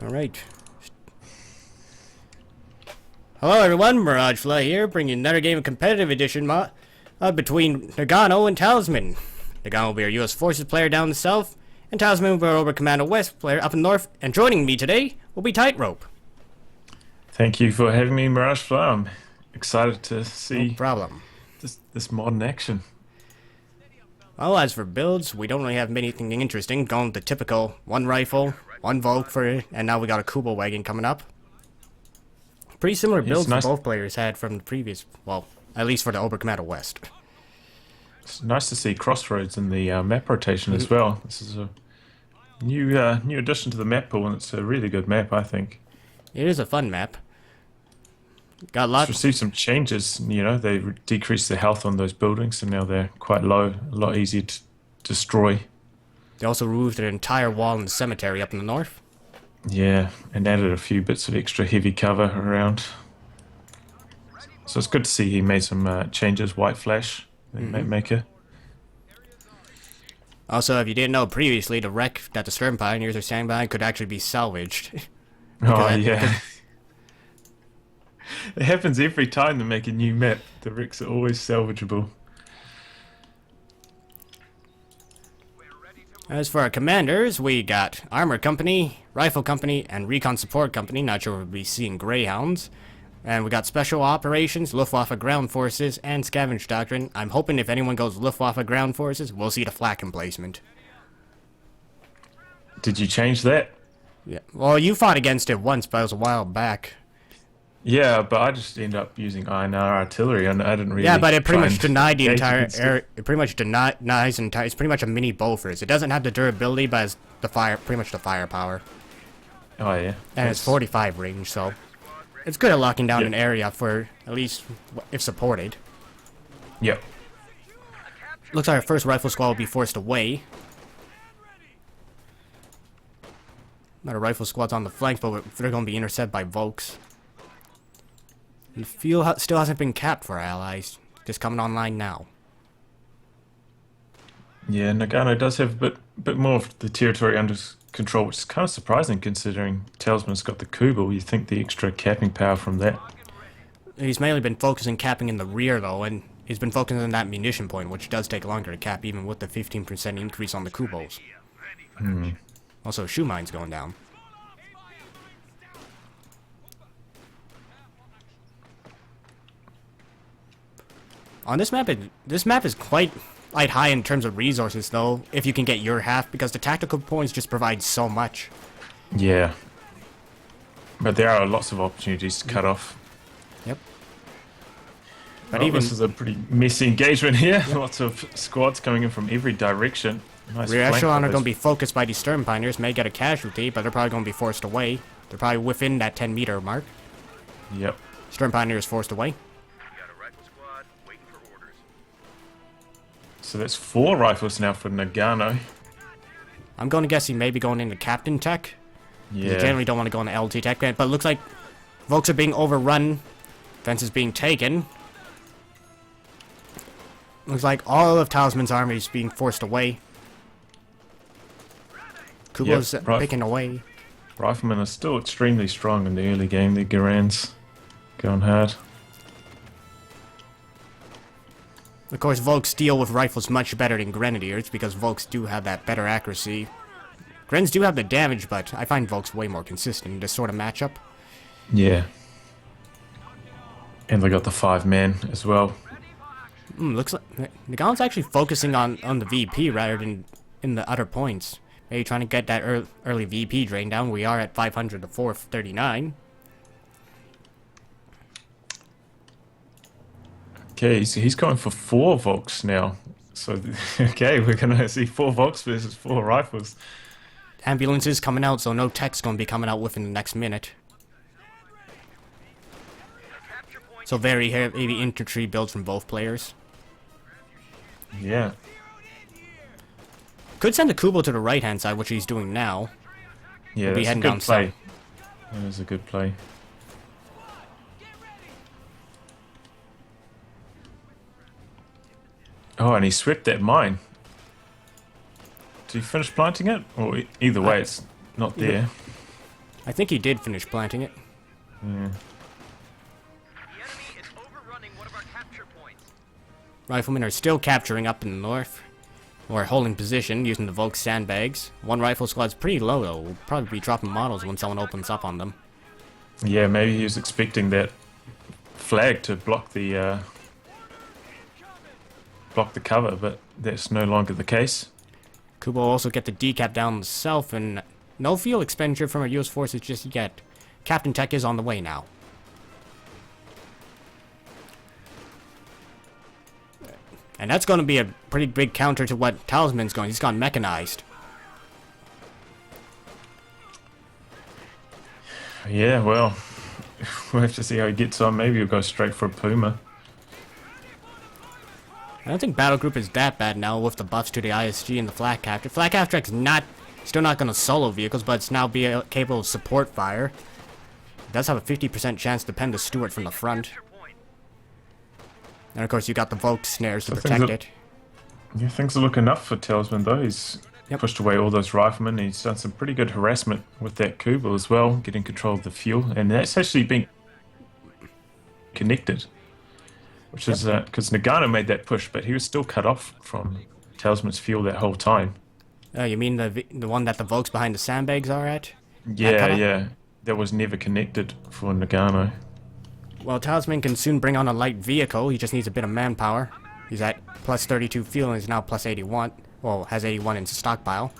Alright. Hello everyone, MirageFly here, bringing another game of competitive edition between Noggano and Talisman. Noggano will be our US Forces player down in the south, and Talisman will be our Over Commando West player up in the north, and joining me today will be Tightrope. Thank you for having me, MirageFly. I'm excited to see No problem. this modern action. Well, as for builds, we don't really have anything interesting, going with the typical one rifle, one Volk for it, and now we got a Kubo wagon coming up. Pretty similar builds nice. that both players had from the previous, well, at least for the Over Commando West. It's nice to see crossroads in the map rotation as well. This is a new addition to the map pool, and it's a really good map, I think. It is a fun map. Got It's lots. received some changes. You know, they decreased the health on those buildings, so now they're quite low, a lot easier to destroy. They also removed an entire wall in the cemetery up in the north. Yeah, and added a few bits of extra heavy cover around. So it's good to see he made some changes. White flash, the map maker. Also, if you didn't know previously, the wreck that the Stern Pioneers are standing by could actually be salvaged. Oh, yeah. It happens every time they make a new map. The wrecks are always salvageable. As for our commanders, we got Armor Company, Rifle Company, and Recon Support Company. Not sure if we'll be seeing Greyhounds. And we got Special Operations, Luftwaffe Ground Forces, and Scavenge Doctrine. I'm hoping if anyone goes Luftwaffe Ground Forces, we'll see the flak emplacement. Did you change that? Yeah. Well, you fought against it once, but it was a while back. Yeah, but I just ended up using INR artillery, and I didn't really. Yeah, but it pretty try much and denied the engage entire against it. area. It pretty much denies entire. It's pretty much a mini Bofors. It doesn't have the durability, but it's the pretty much the firepower, Oh yeah, and it's 45 range, so it's good at locking down an area for at least if supported. Yep. Looks like our first rifle squad will be forced away. Not a rifle squad's on the flanks, but they're going to be intercepted by Volks. The field still hasn't been capped for our allies. Just coming online now. Yeah, Nagano does have a bit more of the territory under control, which is kind of surprising considering Talisman's got the Kubo. You think the extra capping power from that? He's mainly been focusing capping in the rear, though, and he's been focusing on that munition point, which does take longer to cap, even with the 15% increase on the Kubos. Also, shoe mine's going down. On this map is quite high in terms of resources, though, if you can get your half, because the tactical points just provide so much. Yeah. But there are lots of opportunities to cut off. Yep. But Well, even this is a pretty messy engagement here. Lots of squads coming in from every direction. Nice rear flank echelon are of going to those- be focused by these Stern Pioneers, may get a casualty, but they're probably going to be forced away. They're probably within that 10-meter mark. Yep. Stern Pioneers forced away. So that's 4 rifles now for Nagano. I'm going to guess he may be going into Captain Tech. You Yeah. generally don't want to go into LT Tech, but it looks like Volks are being overrun. Fence is being taken. Looks like all of Talisman's army is being forced away. Kubo's Yep, right. picking away. Riflemen are still extremely strong in the early game. The Garand's going hard. Of course, Volks deal with rifles much better than Grenadiers, because Volks do have that better accuracy. Grens do have the damage, but I find Volks way more consistent in this sort of matchup. Yeah. And they got the 5-man as well. Looks like Nagano's actually focusing on the VP rather than in the other points. Maybe trying to get that early VP drain down. We are at 500 to 439. Okay, so he's going for 4 Volks now. So, okay, we're going to see 4 Volks versus 4 rifles. Ambulances coming out, so no tech's going to be coming out within the next minute. So very heavy infantry builds from both players. Yeah. Could send a Kubo to the right-hand side, which he's doing now. Yeah, We'll be that's a heading good down play. That was a good play. Oh, and he swept that mine. Did he finish planting it? Or either way, it's not there. I think he did finish planting it. Yeah. The enemy is overrunning one of our capture points. Riflemen are still capturing up in the north. Or holding position using the Volk sandbags. One rifle squad's pretty low though. We'll probably be dropping models when someone opens up on them. Yeah, maybe he was expecting that flag to block the cover, but that's no longer the case. Kubo will also get the decap down south, and no fuel expenditure from our US forces just yet. Captain Tech is on the way now. And that's going to be a pretty big counter to what Talisman's going. He's gone mechanized. Yeah, well, we'll have to see how he gets on. Maybe he'll go straight for a Puma. I don't think Battle Group is that bad now with the buffs to the ISG and the Flak Capture. Flak Capture's still not going to solo vehicles, but it's now capable of support fire. It does have a 50% chance to pen the Stuart from the front. And of course you got the Volk snares to protect it. Yeah, things are looking up for Talisman though. He's pushed away all those riflemen. He's done some pretty good harassment with that Kuba as well, getting control of the fuel. And that's actually been connected. Which is because Noggano made that push, but he was still cut off from Talisman's fuel that whole time. You mean the one that the Volks behind the sandbags are at? Yeah, yeah. That was never connected for Noggano. Well, Talisman can soon bring on a light vehicle. He just needs a bit of manpower. He's at plus 32 fuel and is now plus 81. Well, has 81 in stockpile.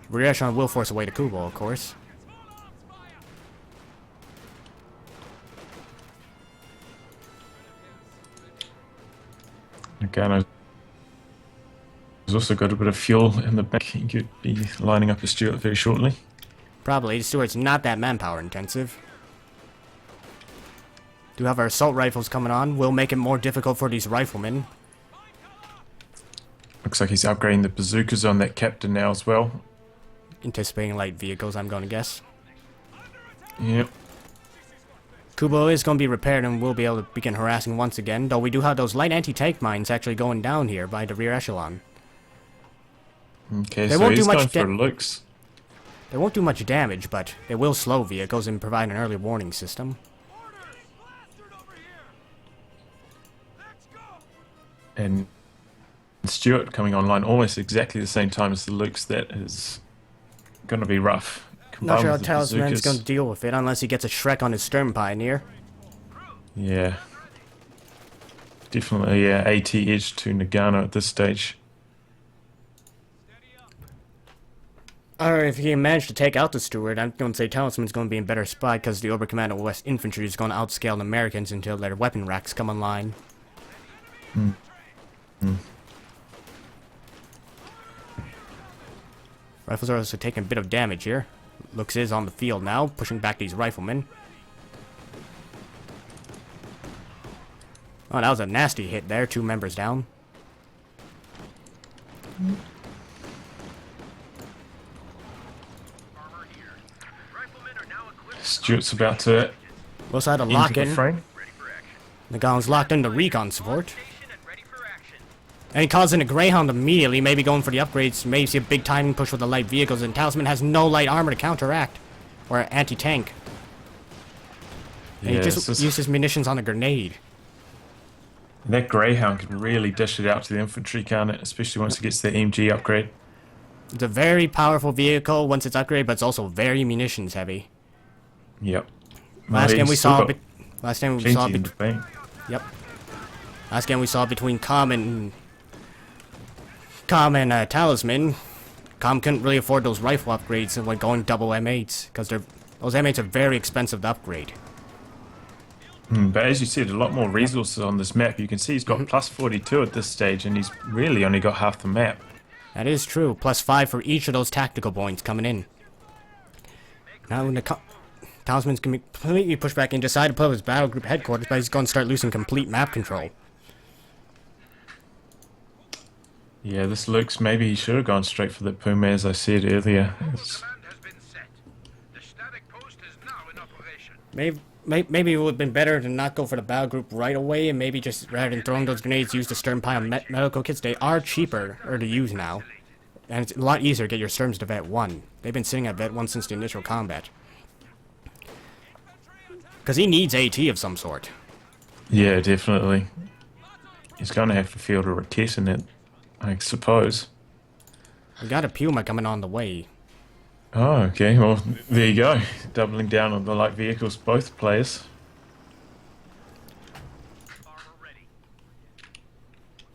Rear echelon will force away to Kubo, of course. Noggano has also got a bit of fuel in the back. He could be lining up a Stuart very shortly. Probably. The Stuart's not that manpower intensive. Do have our assault rifles coming on. Will make it more difficult for these riflemen. Looks like he's upgrading the bazookas on that captain now as well. Anticipating light vehicles, I'm going to guess. Yep. Kubo is going to be repaired and will be able to begin harassing once again, though we do have those light anti-tank mines actually going down here by the rear echelon. Okay, They so won't do he's much going for Lukes. They won't do much damage, but they will slow vehicles and provide an early warning system. And Stuart coming online almost exactly the same time as the Lukes. That is going to be rough. Not sure how Combined with the Talisman's bazookas. going to deal with it unless he gets a Shrek on his Stern Pioneer. Yeah. Definitely AT edge to Noggano at this stage. Or if he can manage to take out the Stuart, I'm going to say Talisman's going to be in a better spot because the Oberkommando West Infantry is going to outscale the Americans until their weapon racks come online. Rifles are also taking a bit of damage here. Looks is on the field now, pushing back these riflemen. Oh, that was a nasty hit there. 2 members down. Stuart's about to We also had a enter lock the in. frame. Nagano's locked into recon support. And he calls in a Greyhound immediately, maybe going for the upgrades. Maybe see a big timing push with the light vehicles, and Talisman has no light armor to counteract. Or anti-tank. And he just uses munitions on a grenade. That Greyhound can really dish it out to the infantry cannon, especially once it gets the MG upgrade. It's a very powerful vehicle once it's upgraded, but it's also very munitions heavy. Yep. Last game we saw Yep. Last game we saw between Com and Talisman. Com couldn't really afford those rifle upgrades and went going double M8s because those M8s are very expensive to upgrade. But as you said, a lot more resources on this map. You can see he's got plus 42 at this stage, and he's really only got half the map. That is true. Plus 5 for each of those tactical points coming in. Now when the Talisman's going to be completely pushed back and decide to put up his battle group headquarters, but he's going to start losing complete map control. Yeah, this looks maybe he should have gone straight for the Puma, as I said earlier. Maybe it would have been better to not go for the battle group right away, and maybe just rather than throwing those grenades, use the Stern Pile medical kits. They are cheaper to use now. and it's a lot easier to get your Sturms to Vet 1. They've been sitting at Vet 1 since the initial combat. Because he needs AT of some sort. Yeah, definitely. He's going to have to field a Rakett in it, I suppose. We got a Puma coming on the way. Oh, okay. Well, there you go. Doubling down on the light vehicles, both players.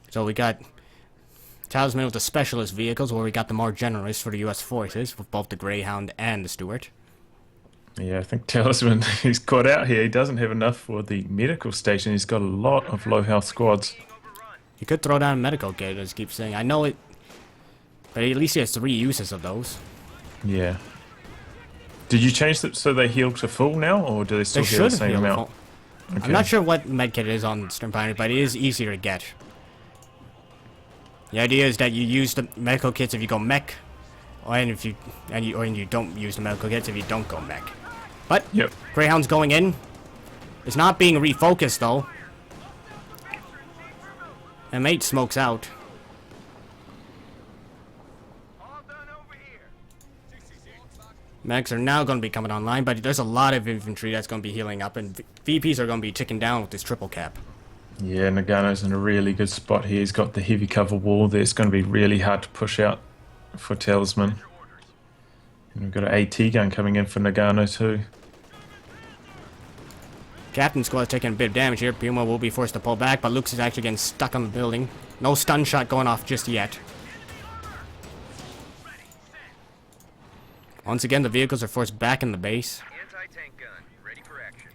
So we got Talisman with the specialist vehicles, where we got the more generalist for the US forces, with both the Greyhound and the Stuart. Yeah, I think Talisman, he's caught out here. He doesn't have enough for the medical station. He's got a lot of low health squads. He could throw down a medical kit, as I keep saying. I know it, but at least he has 3 uses of those. Yeah. Did you change it so they heal to full now, or do they still They heal the should same heal amount? full. Okay. I'm not sure what medkit it is on Sturm Pioneer, but it is easier to get. The idea is that you use the medical kits if you go mech, or you don't use the medical kits if you don't go mech. But Yep. Greyhound's going in. It's not being refocused though. And mate smokes out. All done over here. Mechs are now going to be coming online, but there's a lot of infantry that's going to be healing up, and VPs are going to be ticking down with this triple cap. Yeah, Noggano's in a really good spot here. He's got the heavy cover wall there. It's going to be really hard to push out for Talisman. And we've got an AT gun coming in for Noggano too. Captain squad's taking a bit of damage here. Puma will be forced to pull back, but Lux is actually getting stuck on the building. No stun shot going off just yet. Once again, the vehicles are forced back in the base. Anti-tank gun, ready for action.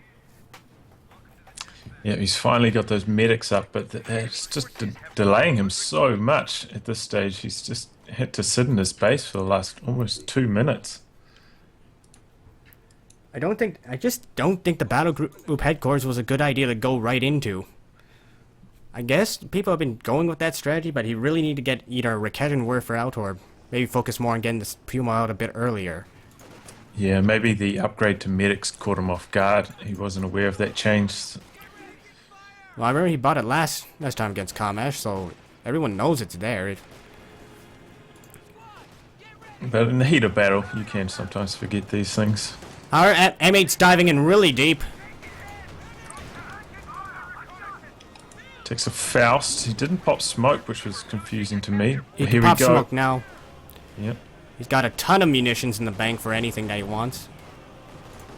Yeah, he's finally got those medics up, but it's just delaying him so much at this stage. He's just had to sit in his base for the last almost 2 minutes. I just don't think the battle group headquarters was a good idea to go right into. I guess people have been going with that strategy, but he really need to get either Rakett and Werfer out, or maybe focus more on getting this Puma out a bit earlier. Yeah, maybe the upgrade to medics caught him off guard. He wasn't aware of that change. Well, I remember he bought it last time against Kamash, so everyone knows it's there. But in the heat of battle, you can sometimes forget these things. Our M8's diving in really deep. Takes a Faust. He didn't pop smoke, which was confusing to me. He Here can we pop go. smoke now. Yep. He's got a ton of munitions in the bank for anything that he wants.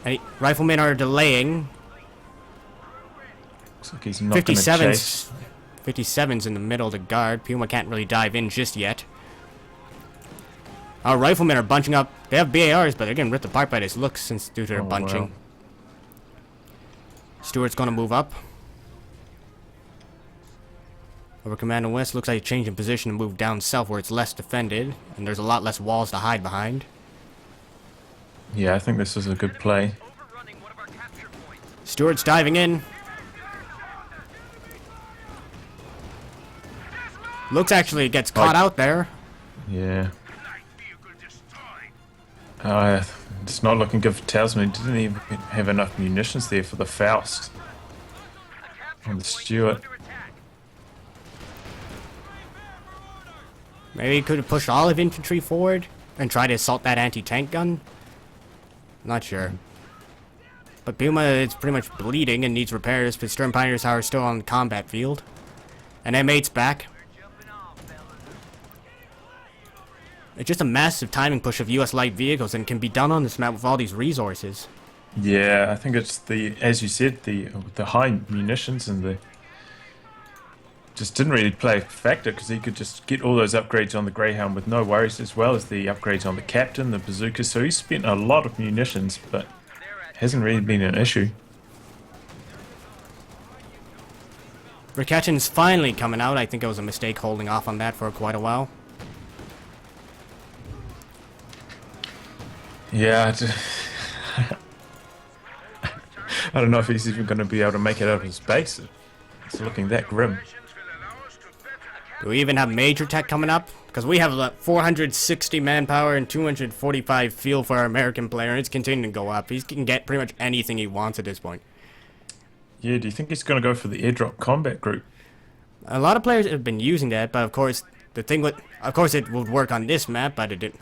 And riflemen are delaying. Looks like he's not going to chase. 57's in the middle of the guard. Puma can't really dive in just yet. Our riflemen are bunching up. They have BARs, but they're getting ripped apart by this look since due to their bunching. Wow. Stuart's going to move up. Over Commando West, looks like he's changing position and move down south where it's less defended, and there's a lot less walls to hide behind. Yeah, I think this is a good play. Overrunning one of our capture points. Stuart's diving in. Looks actually gets caught out there. Yeah. It's not looking good for Talisman. He didn't even have enough munitions there for the Faust. And the Stuart. Under attack. Maybe he could have pushed all of infantry forward and tried to assault that anti-tank gun. Not sure. But Puma is pretty much bleeding and needs repairs, but Sturm Pioneers are still on the combat field. And M8's back. Jumping off, fellas. It's just a massive timing push of US light vehicles, and can be done on this map with all these resources. Yeah, I think it's the, as you said, the high munitions and the just didn't really play a factor because he could just get all those upgrades on the Greyhound with no worries, as well as the upgrades on the Captain, the Bazooka. So he spent a lot of munitions, but hasn't really been an issue. Raketchin's finally coming out. I think it was a mistake holding off on that for quite a while. Yeah, I don't know if he's even going to be able to make it out of his base. It's looking that grim. Do we even have major tech coming up? Because we have 460 manpower and 245 fuel for our American player, and it's continuing to go up. He can get pretty much anything he wants at this point. Yeah, do you think he's going to go for the airdrop combat group? A lot of players have been using that, but of course, The thing with, of course, it would work on this map, but it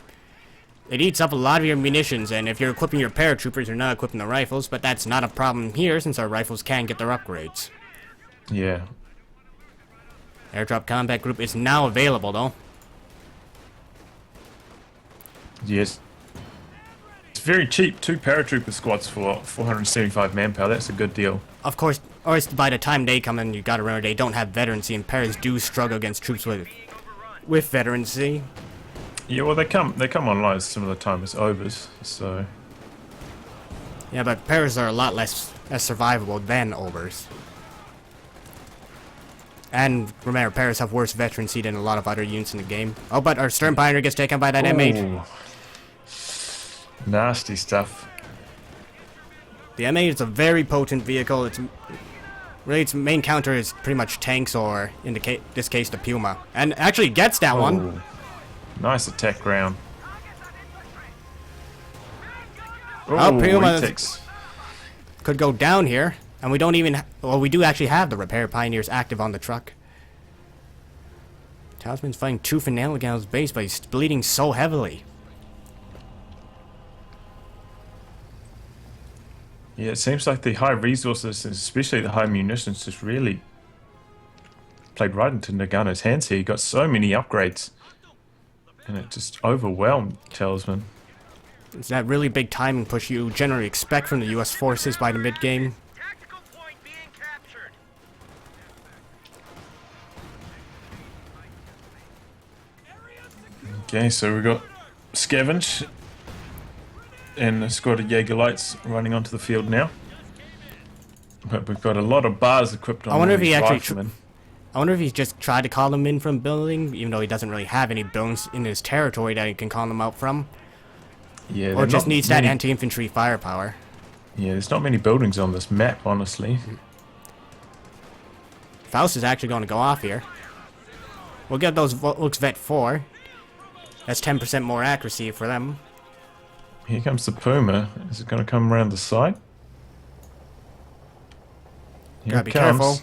eats up a lot of your munitions, and if you're equipping your paratroopers, you're not equipping the rifles, but that's not a problem here since our rifles can get their upgrades. Yeah. Airdrop combat group is now available, though. Yes. It's very cheap. 2 paratrooper squads for 475 manpower. That's a good deal. Of course, or by the time they come in, you gotta remember they don't have veterancy, and paras do struggle against troops with veterancy. Yeah, well, they come online at a similar time as overs, so... Yeah, but paras are a lot less survivable than overs. And remember, paras have worse veterancy than a lot of other units in the game. Oh, but our stern pioneer gets taken by that M8. Ooh. Nasty stuff. The M8 is a very potent vehicle. Its main counter is pretty much tanks, or in this case, the Puma. And actually gets that one. Nice attack round. Oh, Puma retakes. Could go down here. And we don't even... well, we do actually have the repair pioneers active on the truck. Talisman's fighting tooth and nail against his base, but he's bleeding so heavily. Yeah, it seems like the high resources, especially the high munitions, just really played right into Noggano's hands here. He got so many upgrades. And it just overwhelmed Talisman. It's that really big timing push you generally expect from the US forces by the mid-game. Tactical point being captured. Okay, so we got Scavenge and a squad of Jaeger-Lights running onto the field now. But we've got a lot of bars equipped on I wonder all if he these actually riflemen. I wonder if he's just tried to call them in from building, even though he doesn't really have any buildings in his territory that he can call them out from. Yeah, Or just not needs that many- anti-infantry firepower. Yeah, there's not many buildings on this map, honestly. Faust is actually going to go off here. We'll get those Volks Vet 4. That's 10% more accuracy for them. Here comes the Puma. Is it going to come around the side? Here Gotta it be comes. careful.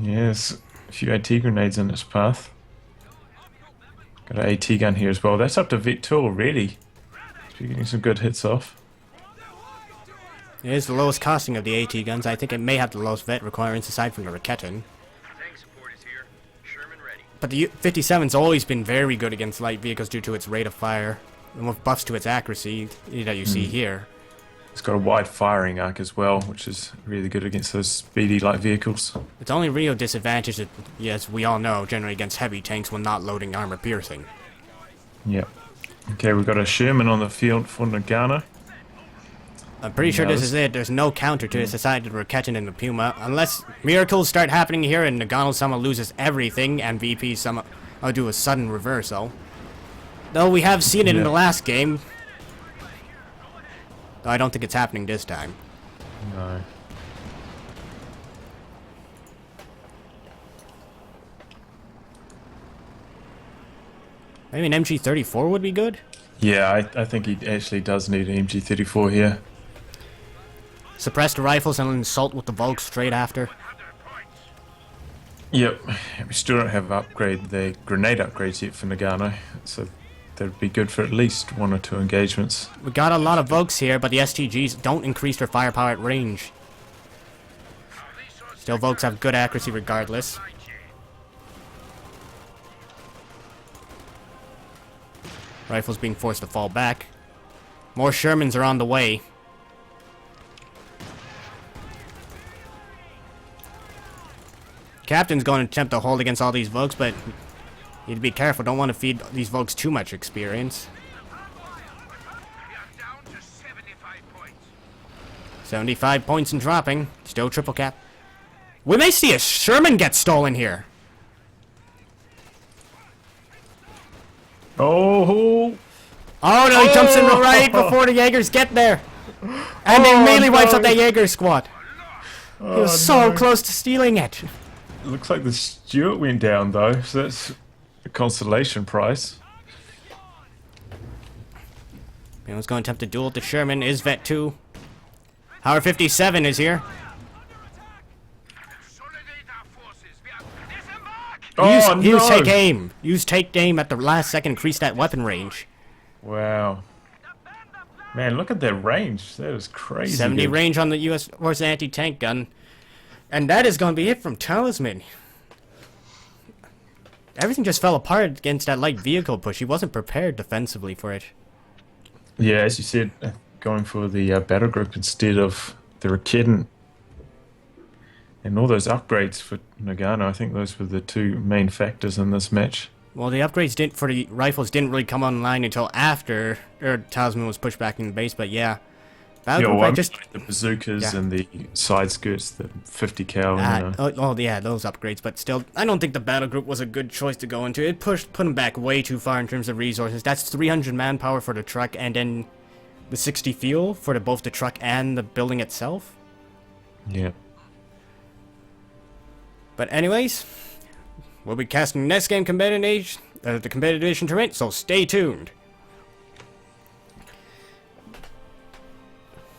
Yes, a few AT grenades in its path. Got an AT gun here as well. That's up to Vet 2 already. So you're getting some good hits off. It is the lowest costing of the AT guns. I think it may have the lowest vet requirements aside from the Raketin. Tank support is here. Sherman ready. But the 57's always been very good against light vehicles due to its rate of fire. And with buffs to its accuracy that you see here. It's got a wide firing arc as well, which is really good against those speedy light vehicles. Its only real disadvantage is, yes, we all know, generally against heavy tanks when not loading armor piercing. Yep. Okay, we've got a Sherman on the field for Noggano. I'm pretty sure Yeah, this is it. There's no counter to this aside the Raketin and the Puma. Unless miracles start happening here and Nagano-sama loses everything and VP-sama will do a sudden reversal. Though we have seen it in the last game. Though I don't think it's happening this time. No. Maybe an MG34 would be good? Yeah, I think he actually does need an MG34 here. Suppress the rifles and assault with the Volks straight after. Yep. We still don't have the grenade upgrades yet for Nagano, so that'd be good for at least 1 or 2 engagements. We got a lot of Volks here, but the STGs don't increase their firepower at range. Still, Volks have good accuracy regardless. Rifles being forced to fall back. More Shermans are on the way. Captain's going to attempt to hold against all these Volks, but you need to be careful. Don't want to feed these Volks too much experience. We are down to 75 points. 75 points and dropping. Still triple cap. We may see a Sherman get stolen here. Oh! Oh no, he jumps in right before the Jaegers get there. And he immediately wipes out that Jaeger squad. He was so close to stealing it. Looks like the Stuart went down though, so that's a consolation prize. Anyone's going to attempt to duel with the Sherman. Is Vet 2. Howard 57 is here. Consolidate our forces. We are disembark. Oh, Use no! take aim. Use take aim at the last second, increase that weapon range. Wow. Man, look at that range. That is crazy 70 good. range on the US Force anti-tank gun. And that is going to be it from Talisman. Everything just fell apart against that light vehicle push. He wasn't prepared defensively for it. Yeah, as you said, going for the battle group instead of the Raketen. And all those upgrades for Nagano, I think those were the two main factors in this match. Well, the upgrades for the rifles didn't really come online until after Talisman was pushed back in the base, but yeah. Battle group, I just... the bazookas Yeah. and the side skirts, the 50 cal, you know. Oh, yeah, those upgrades, but still, I don't think the battle group was a good choice to go into. It put them back way too far in terms of resources. That's 300 manpower for the truck, and then the 60 fuel for both the truck and the building itself. Yeah. But anyways, we'll be casting next game the competitive edition tournament, so stay tuned.